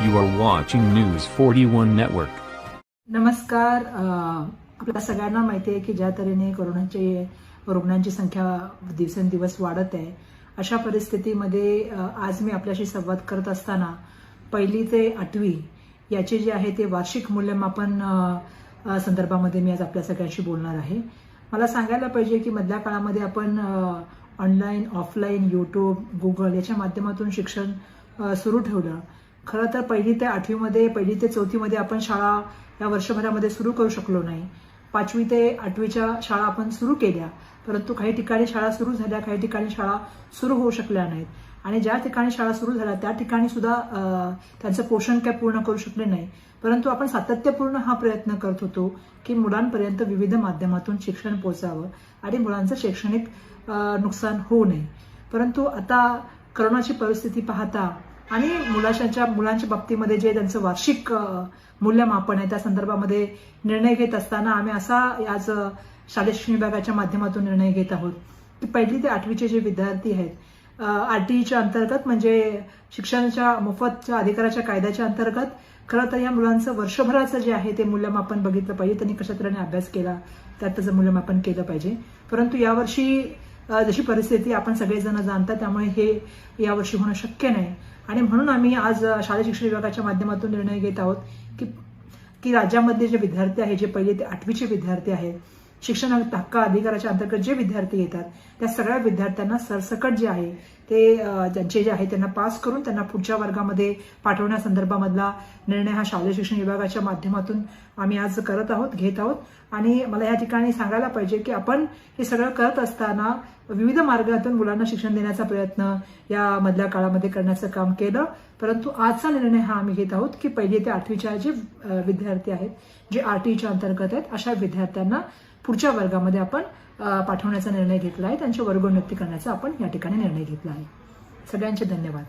You are watching News 41 Network. नमस्कार. आपल्या सगळ्यांना माहिती आहे की ज्या तऱ्हेने कोरोनाचे रुग्णांची संख्या दिवसेंदिवस वाढत आहे, अशा परिस्थितीमध्ये आज मी आपल्याशी संवाद करत असताना 1ली ते 8वी याचे जे आहे ते वार्षिक मूल्यमापन संदर्भामध्ये मी आज आपल्या सगळ्यांशी बोलणार आहे. मला सांगायला पाहिजे की मधल्या काळामध्ये आपण ऑनलाईन, ऑफलाईन, यूट्यूब, गुगल याच्या माध्यमातून शिक्षण सुरू ठेवलं. खरं तर 1ली ते 8वीमध्ये, 1ली ते 4थीमध्ये आपण शाळा या वर्षभरामध्ये सुरू करू शकलो नाही. 5वी ते 8वीच्या शाळा आपण सुरू केल्या, परंतु काही ठिकाणी शाळा सुरू झाल्या, काही ठिकाणी शाळा सुरू होऊ शकल्या नाहीत. आणि ज्या ठिकाणी शाळा सुरू झाल्या त्या ठिकाणी सुद्धा त्यांचं पोषण काय पूर्ण करू शकले नाही. परंतु आपण सातत्यपूर्ण हा प्रयत्न करत होतो की मुलांपर्यंत विविध माध्यमातून शिक्षण पोहोचावं आणि मुलांचं शैक्षणिक नुकसान होऊ नये. परंतु आता करोनाची परिस्थिती पाहता आणि मुलांच्या बाबतीमध्ये जे त्यांचं वार्षिक मूल्यमापन आहे त्या संदर्भामध्ये निर्णय घेत असताना आम्ही असा आज शालेय शिक्षण विभागाच्या माध्यमातून निर्णय घेत आहोत की 1ली ते 8वीचे जे विद्यार्थी आहेत, RTEच्या अंतर्गत म्हणजे शिक्षणाच्या मोफतच्या अधिकाराच्या कायद्याच्या अंतर्गत खरं तर या मुलांचं वर्षभराचं जे आहे ते मूल्यमापन बघितलं पाहिजे. त्यांनी कशा तऱ्हेने अभ्यास केला त्यात त्याचं मूल्यमापन केलं पाहिजे. परंतु यावर्षी जशी परिस्थिती आपण सगळेजण जाणता, त्यामुळे हे यावर्षी होणं शक्य नाही. आणि म्हणून आम्ही आज शालेय शिक्षण विभागाच्या माध्यमातून निर्णय घेत आहोत की राज्यामध्ये जे विद्यार्थी आहेत, जे 1ली ते 8वीचे विद्यार्थी आहेत, शिक्षण हक्क अधिकाराच्या अंतर्गत जे विद्यार्थी येतात त्या सगळ्या विद्यार्थ्यांना सरसकट जे आहे ते त्यांचे जे आहे त्यांना पास करून त्यांना पुढच्या वर्गामध्ये पाठवण्यासंदर्भामधला निर्णय हा शालेय शिक्षण विभागाच्या माध्यमातून आम्ही आज घेत आहोत. आणि मला या ठिकाणी सांगायला पाहिजे की आपण हे सगळं करत असताना विविध मार्गातून मुलांना शिक्षण देण्याचा प्रयत्न या मधल्या काळामध्ये करण्याचं काम केलं. परंतु आजचा निर्णय हा आम्ही घेत आहोत की 1ली ते 8वीच्या जे विद्यार्थी आहेत, जे RTEच्या अंतर्गत आहेत, अशा विद्यार्थ्यांना पुढच्या वर्गामध्ये आपण पाठवण्याचा निर्णय घेतला आहे. त्यांची वर्गोन्नती करण्याचा आपण या ठिकाणी निर्णय घेतला आहे. सगळ्यांचे धन्यवाद.